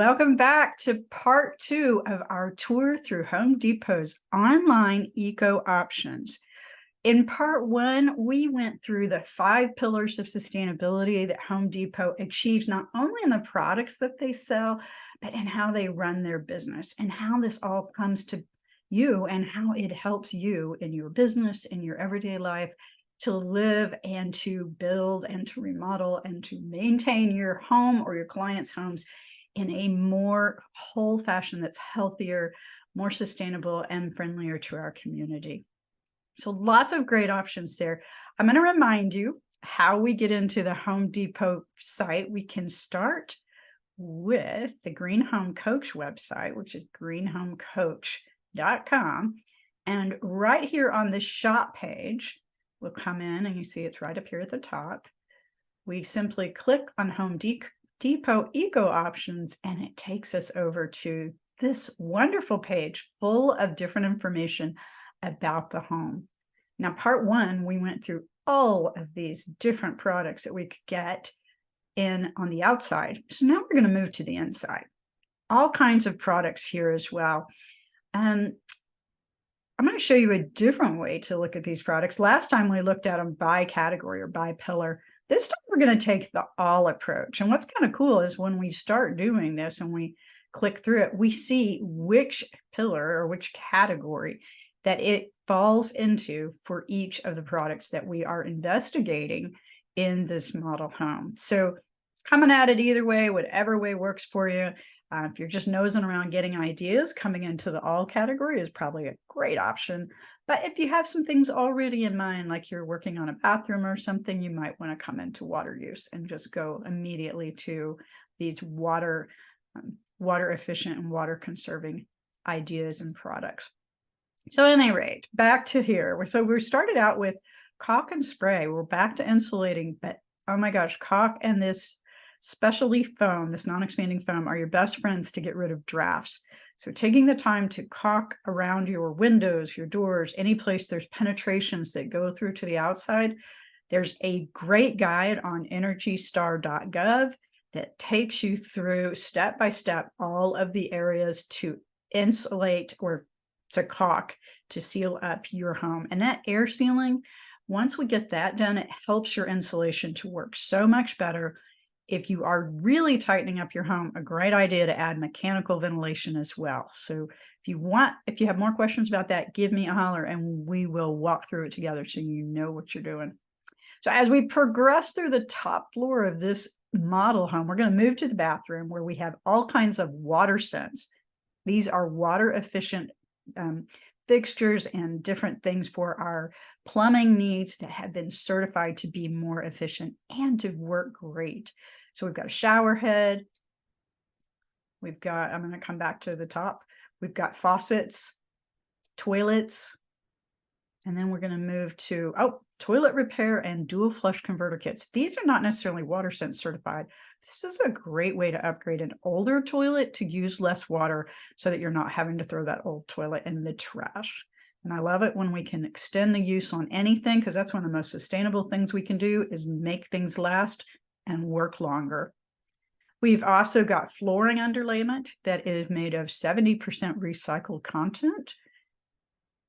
Welcome back to part 2 of our tour through Home Depot's online eco options. In part 1, we went through the 5 pillars of sustainability that Home Depot achieves not only in the products that they sell, but in how they run their business and how this all comes to you and how it helps you in your business, in your everyday life, to live and to build and to remodel and to maintain your home or your clients' homes in a more whole fashion that's healthier, more sustainable, and friendlier to our community. So lots of great options there. I'm going to remind you how we get into the Home Depot site. We can start with the Green Home Coach website, which is greenhomecoach.com. And right here on the shop page, we'll come in and you see it's right up here at the top. We simply click on Home Depot Eco Options, and it takes us over to this wonderful page full of different information about the home. Now, part 1, we went through all of these different products that we could get in on the outside. So now we're going to move to the inside. All kinds of products here as well. I'm going to show you a different way to look at these products. Last time we looked at them by category or by pillar. This time we're going to take the all approach. And what's kind of cool is when we start doing this and we click through it, we see which pillar or which category that it falls into for each of the products that we are investigating in this model home. So coming at it either way, whatever way works for you. If you're just nosing around getting ideas, coming into the all category is probably a great option. But if you have some things already in mind, like you're working on a bathroom or something, you might want to come into water use and just go immediately to these water efficient and water conserving ideas and products. So at any rate, back to here. So we started out with caulk and spray. We're back to insulating, but oh my gosh, caulk and this specialty foam, this non-expanding foam, are your best friends to get rid of drafts. So taking the time to caulk around your windows, your doors, any place there's penetrations that go through to the outside, there's a great guide on EnergyStar.gov that takes you through step by step all of the areas to insulate or to caulk to seal up your home. And that air sealing, once we get that done, it helps your insulation to work so much better. If you are really tightening up your home, a great idea to add mechanical ventilation as well. So if you have more questions about that, give me a holler and we will walk through it together so you know what you're doing. So as we progress through the top floor of this model home, we're going to move to the bathroom where we have all kinds of water scents. These are water efficient fixtures and different things for our plumbing needs that have been certified to be more efficient and to work great. So we've got a shower head. We've got, I'm going to come back to the top. We've got faucets, toilets, and then we're going to move to, toilet repair and dual flush converter kits. These are not necessarily WaterSense certified. This is a great way to upgrade an older toilet to use less water so that you're not having to throw that old toilet in the trash. And I love it when we can extend the use on anything, because that's one of the most sustainable things we can do is make things last and work longer. We've also got flooring underlayment that is made of 70% recycled content.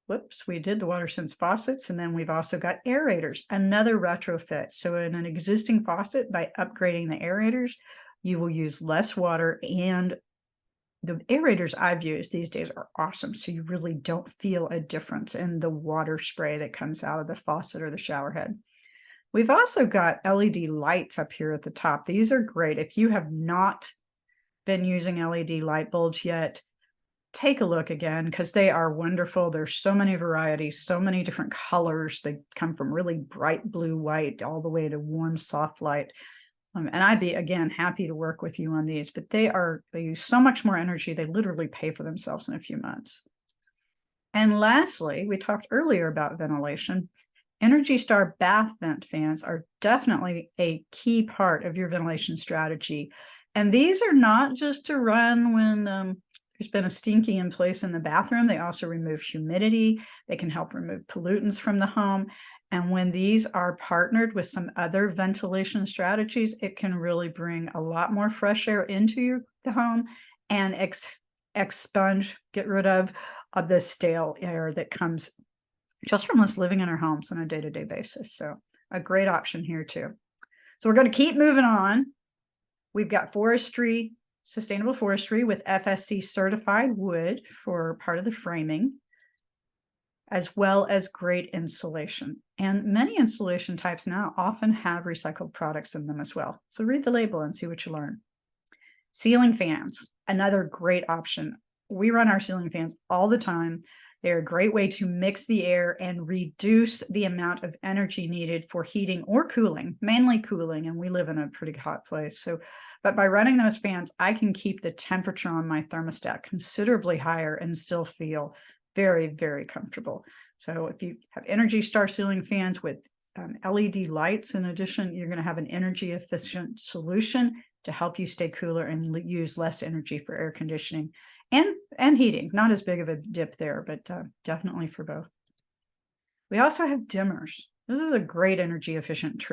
Whoops, we did the WaterSense faucets, and then we've also got aerators, another retrofit. So in an existing faucet, by upgrading the aerators, you will use less water, and the aerators I've used these days are awesome. So you really don't feel a difference in the water spray that comes out of the faucet or the shower head. We've also got LED lights up here at the top. These are great. If you have not been using LED light bulbs yet, take a look again, because they are wonderful. There's so many varieties, so many different colors. They come from really bright blue, white, all the way to warm, soft light. And I'd be, again, happy to work with you on these, but they use so much more energy. They literally pay for themselves in a few months. And lastly, we talked earlier about ventilation. Energy Star bath vent fans are definitely a key part of your ventilation strategy. And these are not just to run when there's been a stinky in place in the bathroom. They also remove humidity. They can help remove pollutants from the home. And when these are partnered with some other ventilation strategies, it can really bring a lot more fresh air into your the home and expunge, get rid of the stale air that comes just from us living in our homes on a day-to-day basis. So a great option here too. So we're going to keep moving on. We've got forestry, sustainable forestry with FSC certified wood for part of the framing, as well as great insulation. And many insulation types now often have recycled products in them as well. So read the label and see what you learn. Ceiling fans, another great option. We run our ceiling fans all the time. They're a great way to mix the air and reduce the amount of energy needed for heating or cooling, mainly cooling, and we live in a pretty hot place. So, but by running those fans, I can keep the temperature on my thermostat considerably higher and still feel very, very comfortable. So if you have Energy Star ceiling fans with LED lights in addition, you're going to have an energy efficient solution to help you stay cooler and use less energy for air conditioning and heating. Not as big of a dip there, but definitely for both. We also have dimmers. This is a great energy efficient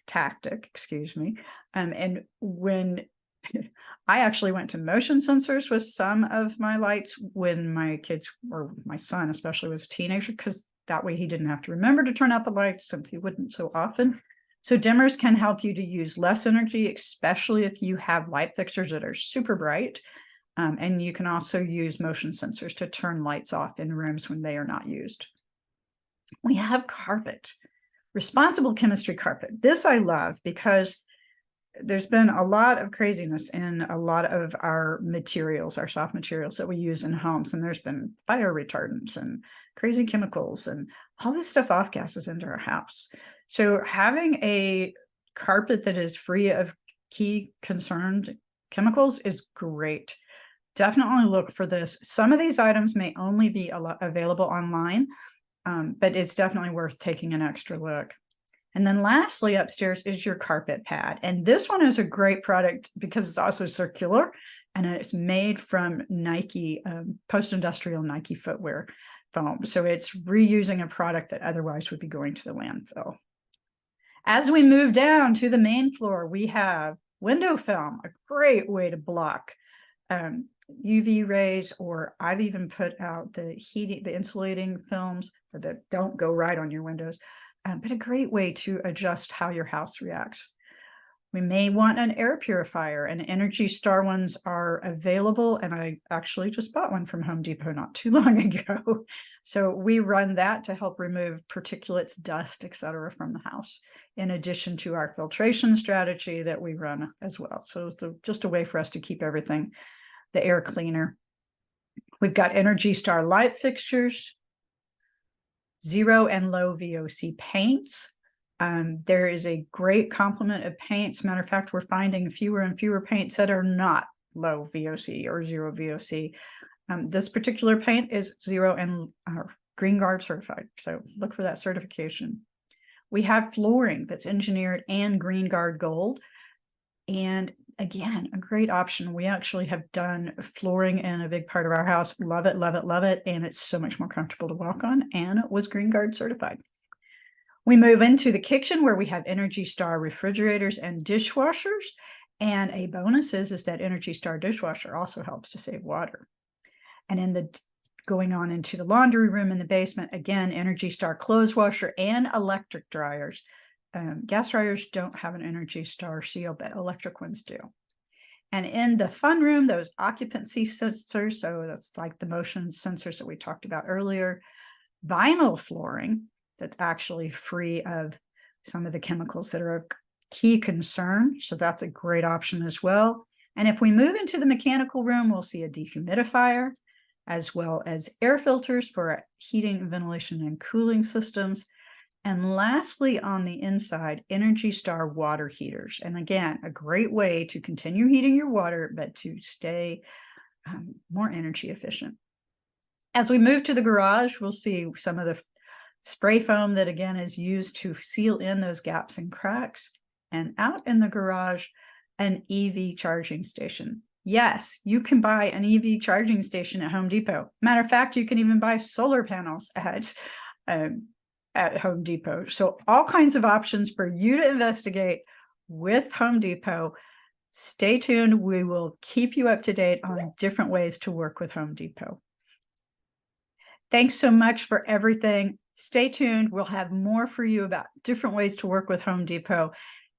tactic, excuse me. And when I actually went to motion sensors with some of my lights when my kids, or my son especially, was a teenager, because that way he didn't have to remember to turn out the lights since he wouldn't so often. So dimmers can help you to use less energy, especially if you have light fixtures that are super bright. And you can also use motion sensors to turn lights off in rooms when they are not used. We have carpet, responsible chemistry carpet. This I love because there's been a lot of craziness in a lot of our materials, our soft materials that we use in homes. And there's been fire retardants and crazy chemicals and all this stuff off gases into our house. So having a carpet that is free of key concerned chemicals is great. Definitely look for this. Some of these items may only be available online, but it's definitely worth taking an extra look. And then lastly, upstairs is your carpet pad. And this one is a great product because it's also circular and it's made from Nike, post-industrial Nike footwear foam. So it's reusing a product that otherwise would be going to the landfill. As we move down to the main floor, we have window film, a great way to block UV rays, or I've even put out the insulating films that don't go right on your windows, but a great way to adjust how your house reacts. We may want an air purifier, and Energy Star ones are available, and I actually just bought one from Home Depot not too long ago. So we run that to help remove particulates, dust, etc. from the house, in addition to our filtration strategy that we run as well. So it's just a way for us to keep everything, the air cleaner. We've got Energy Star light fixtures, zero and low VOC paints. There is a great complement of paints. Matter of fact, we're finding fewer and fewer paints that are not low VOC or zero VOC. This particular paint is zero and Green Guard certified, so look for that certification. We have flooring that's engineered and Green Guard Gold. And again, a great option. We actually have done flooring in a big part of our house. Love it, love it, love it. And it's so much more comfortable to walk on, and it was Green Guard certified. We move into the kitchen where we have Energy Star refrigerators and dishwashers. And a bonus is that Energy Star dishwasher also helps to save water. And going on into the laundry room in the basement, again, Energy Star clothes washer and electric dryers. Gas dryers don't have an Energy Star seal, but electric ones do. And in the fun room, those occupancy sensors, so that's like the motion sensors that we talked about earlier, vinyl flooring that's actually free of some of the chemicals that are a key concern. So that's a great option as well. And if we move into the mechanical room, we'll see a dehumidifier, as well as air filters for heating, ventilation, and cooling systems. And lastly, on the inside, Energy Star water heaters. And again, a great way to continue heating your water, but to stay more energy efficient. As we move to the garage, we'll see some of the spray foam that again is used to seal in those gaps and cracks. And out in the garage, an EV charging station. Yes, you can buy an EV charging station at Home Depot. Matter of fact, you can even buy solar panels at Home Depot. So all kinds of options for you to investigate with Home Depot. Stay tuned. We will keep you up to date on different ways to work with Home Depot. Thanks so much for everything. Stay tuned. We'll have more for you about different ways to work with Home Depot.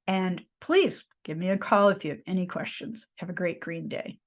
And please give me a call if you have any questions. Have a great green day.